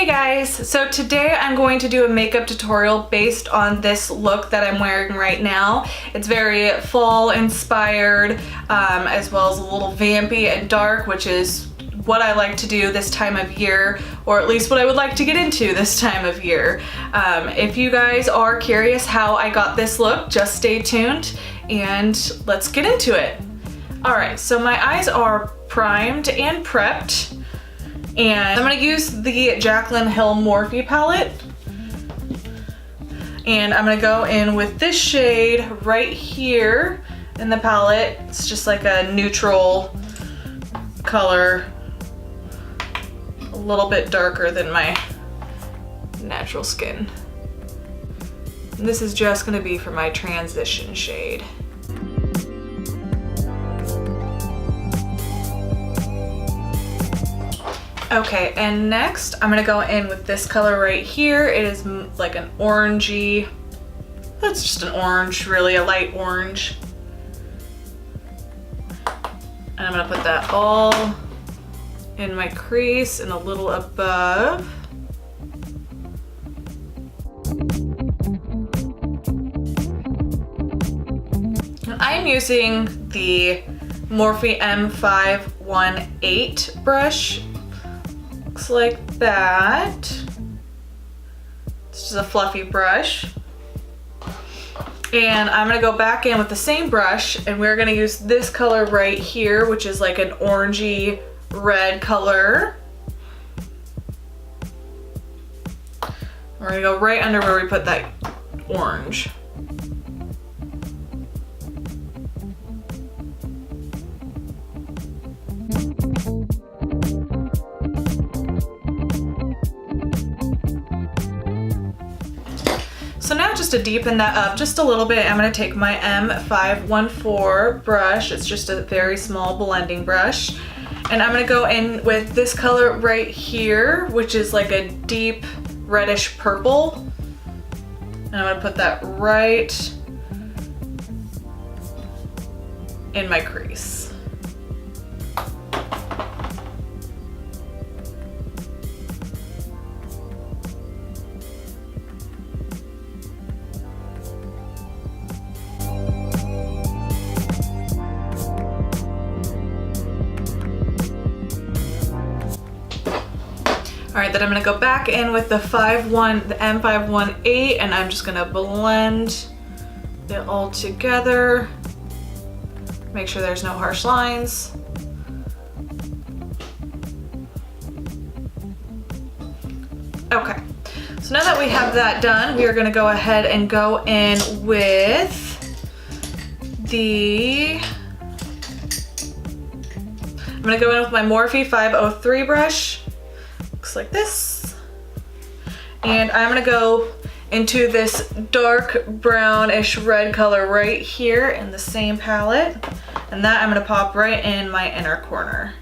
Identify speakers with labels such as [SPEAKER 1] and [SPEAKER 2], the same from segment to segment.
[SPEAKER 1] Hey guys, so today I'm going to do a makeup tutorial based on this look that I'm wearing right now. It's very fall inspired, as well as a little vampy and dark, which is what I like to do this time of year, or at least what I would like to get into this time of year. If you guys are curious how I got this look, just stay tuned and let's get into it. All right, so my eyes are primed and prepped. And I'm gonna use the Jaclyn Hill Morphe palette. And I'm gonna go in with this shade right here in the palette. It's just like a neutral color, a little bit darker than my natural skin. And this is just gonna be for my transition shade. Okay, and next I'm gonna go in with this color right here. It is like an orangey, it's just an orange, really a light orange. And I'm gonna put that all in my crease and a little above. And I'm using the Morphe M518 brush. Looks like that. It's just a fluffy brush. And I'm gonna go back in with the same brush and we're gonna use this color right here, which is like an orangey red color. We're gonna go right under where we put that orange. So now just to deepen that up just a little bit, I'm gonna take my M514 brush. It's just a very small blending brush. And I'm gonna go in with this color right here, which is like a deep reddish purple. And I'm gonna put that right in my crease. All right, then I'm gonna go back in with the M518 and I'm just gonna blend it all together. Make sure there's no harsh lines. Okay, so now that we have that done, we are gonna go ahead and go in with I'm gonna go in with my Morphe 503 brush. Looks like this. And I'm gonna go into this dark brownish red color right here in the same palette. And that I'm gonna pop right in my inner corner.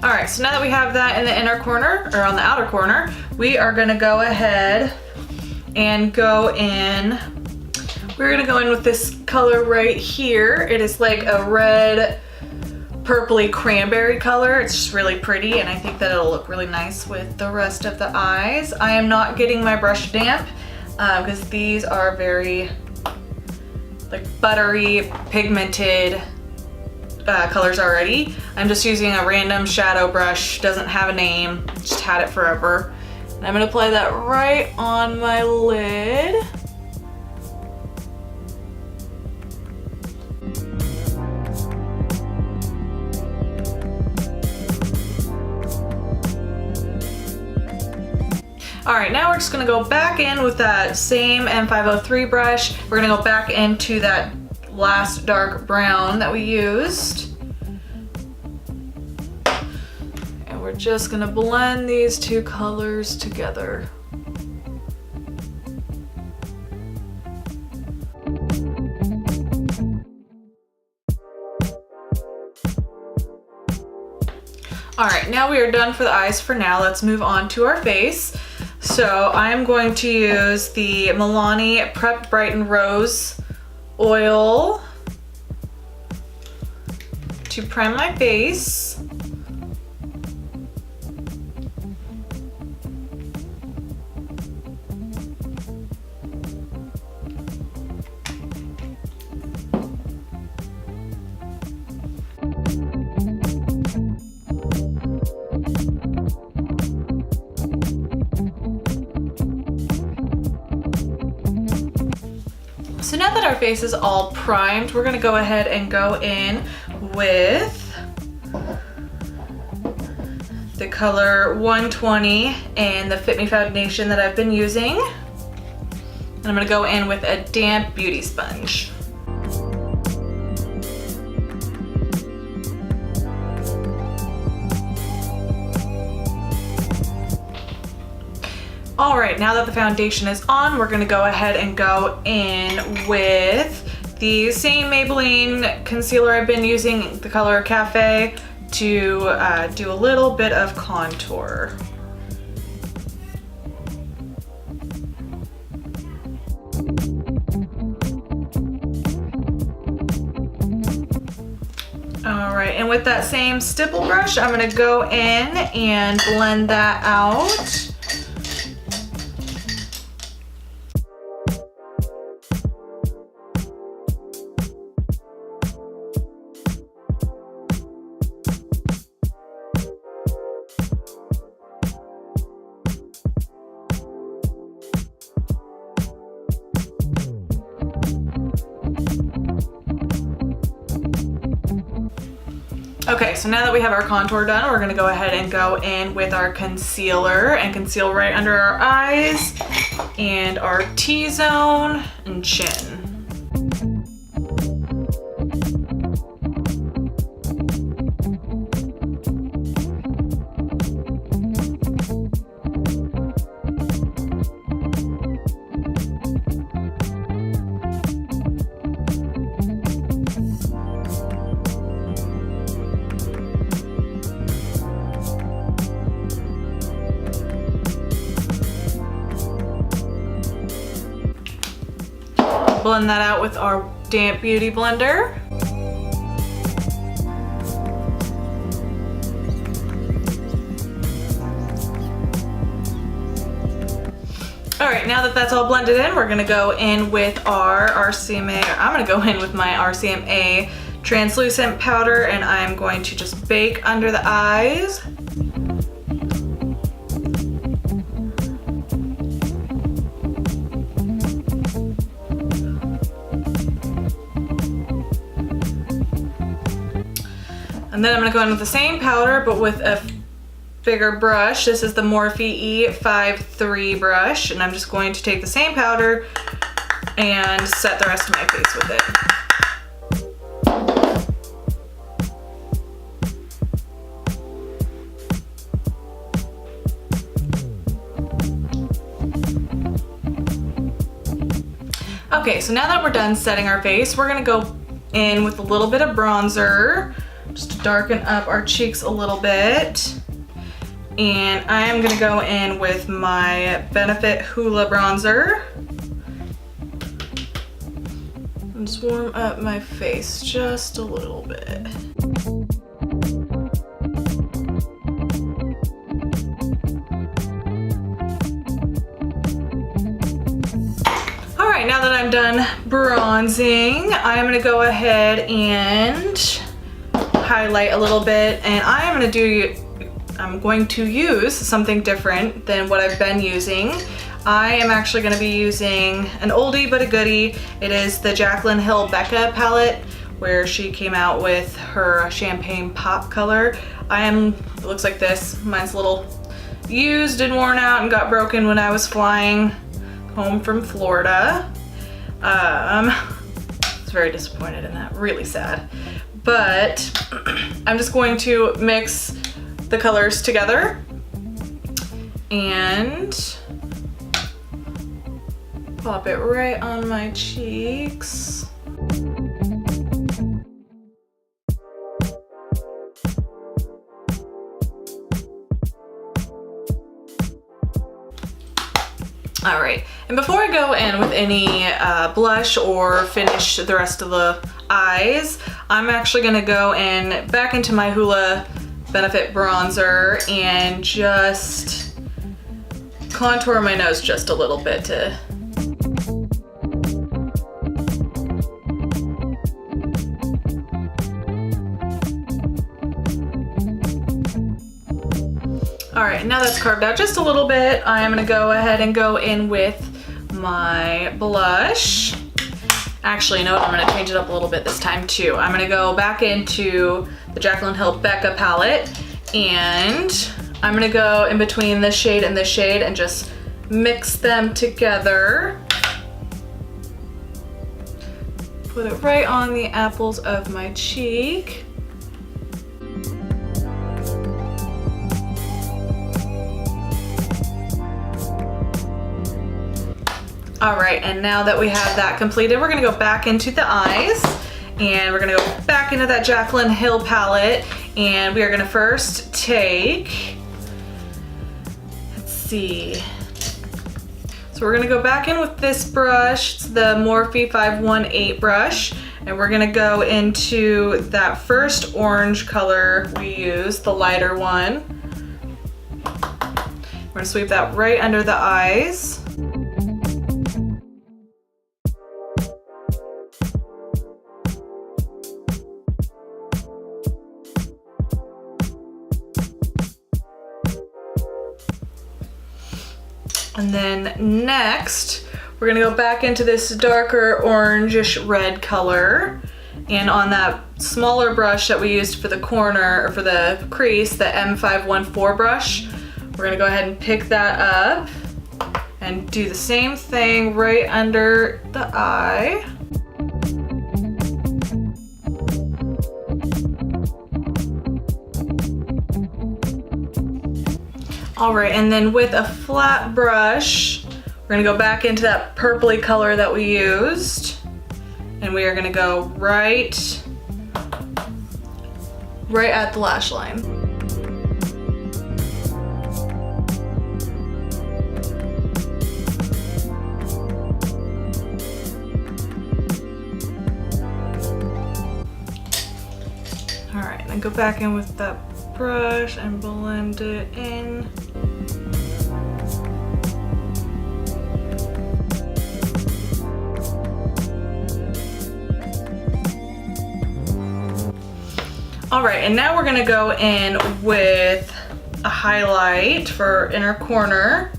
[SPEAKER 1] All right, so now that we have that in the inner corner, or on the outer corner, we are gonna go ahead and we're gonna go in with this color right here. It is like a red, purpley cranberry color. It's just really pretty, and I think that it'll look really nice with the rest of the eyes. I am not getting my brush damp, because these are very like buttery, pigmented, colors already. I'm just using a random shadow brush, doesn't have a name, just had it forever. And I'm gonna apply that right on my lid. All right, now we're just gonna go back in with that same M503 brush. We're gonna go back into that last dark brown that we used. And we're just gonna blend these two colors together. All right, now we are done for the eyes for now. Let's move on to our face. So I'm going to use the Milani Prep+Brighten Rose Oil to prime my face. So now that our face is all primed, we're gonna go ahead and go in with the color 120 and the Fit Me foundation that I've been using. And I'm gonna go in with a damp beauty sponge. All right, now that the foundation is on, we're gonna go ahead and go in with the same Maybelline concealer I've been using, the color Cafe, to do a little bit of contour. All right, and with that same stipple brush, I'm gonna go in and blend that out. Okay, so now that we have our contour done, we're gonna go ahead and go in with our concealer and conceal right under our eyes and our T-zone and chin. Blend that out with our damp beauty blender. All right, now that that's all blended in, we're gonna go in with our RCMA. I'm gonna go in with my RCMA translucent powder, and I'm going to just bake under the eyes. And then I'm gonna go in with the same powder, but with a bigger brush. This is the Morphe E53 brush, and I'm just going to take the same powder and set the rest of my face with it. Okay, so now that we're done setting our face, we're gonna go in with a little bit of bronzer, just to darken up our cheeks a little bit. And I am gonna go in with my Benefit Hoola bronzer. And just warm up my face just a little bit. All right, now that I'm done bronzing, I'm gonna go ahead and highlight a little bit, and I'm going to use something different than what I've been using. I am actually going to be using an oldie but a goodie. It is the Jaclyn Hill Becca palette, where she came out with her champagne pop color. It looks like this. Mine's a little used and worn out and got broken when I was flying home from Florida. I was very disappointed in that, really sad. But I'm just going to mix the colors together and pop it right on my cheeks. And before I go in with any blush or finish the rest of the eyes, I'm actually gonna go in back into my Hoola Benefit bronzer and just contour my nose just a little bit to all right, now that's carved out just a little bit, I'm gonna go ahead and go in with my blush. Actually, you know what? I'm gonna change it up a little bit this time too. I'm gonna go back into the Jaclyn Hill Becca palette and I'm gonna go in between this shade and this shade and just mix them together. Put it right on the apples of my cheek. All right, and now that we have that completed, we're gonna go back into the eyes and we're gonna go back into that Jaclyn Hill palette and we are gonna first take, let's see. So we're gonna go back in with this brush, it's the Morphe 518 brush, and we're gonna go into that first orange color we used, the lighter one. We're gonna sweep that right under the eyes. And then next, we're gonna go back into this darker orangish red color. And on that smaller brush that we used for the corner, or for the crease, the M514 brush, we're gonna go ahead and pick that up and do the same thing right under the eye. All right, and then with a flat brush, we're gonna go back into that purpley color that we used, and we are gonna go right at the lash line. All right, and go back in with that brush and blend it in. All right, and now we're gonna go in with a highlight for inner corner.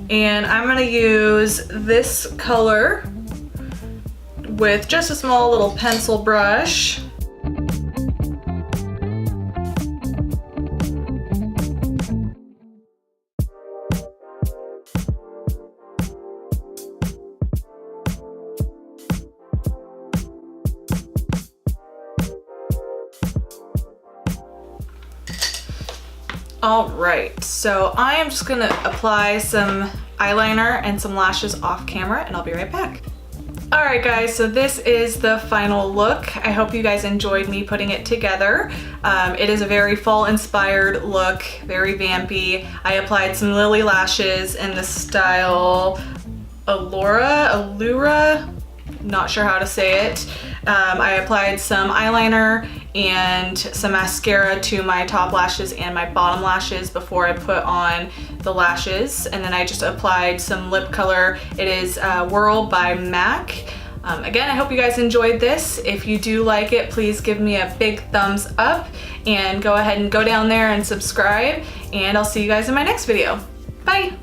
[SPEAKER 1] And I'm gonna use this color with just a small little pencil brush. All right, so I am just gonna apply some eyeliner and some lashes off camera and I'll be right back. All right guys, so this is the final look. I hope you guys enjoyed me putting it together. It is a very fall inspired look, very vampy. I applied some Lilly lashes in the style Allure, not sure how to say it. I applied some eyeliner and some mascara to my top lashes and my bottom lashes before I put on the lashes. And then I just applied some lip color. It is Whirl by MAC. Again, I hope you guys enjoyed this. If you do like it, please give me a big thumbs up and go ahead and go down there and subscribe. And I'll see you guys in my next video. Bye.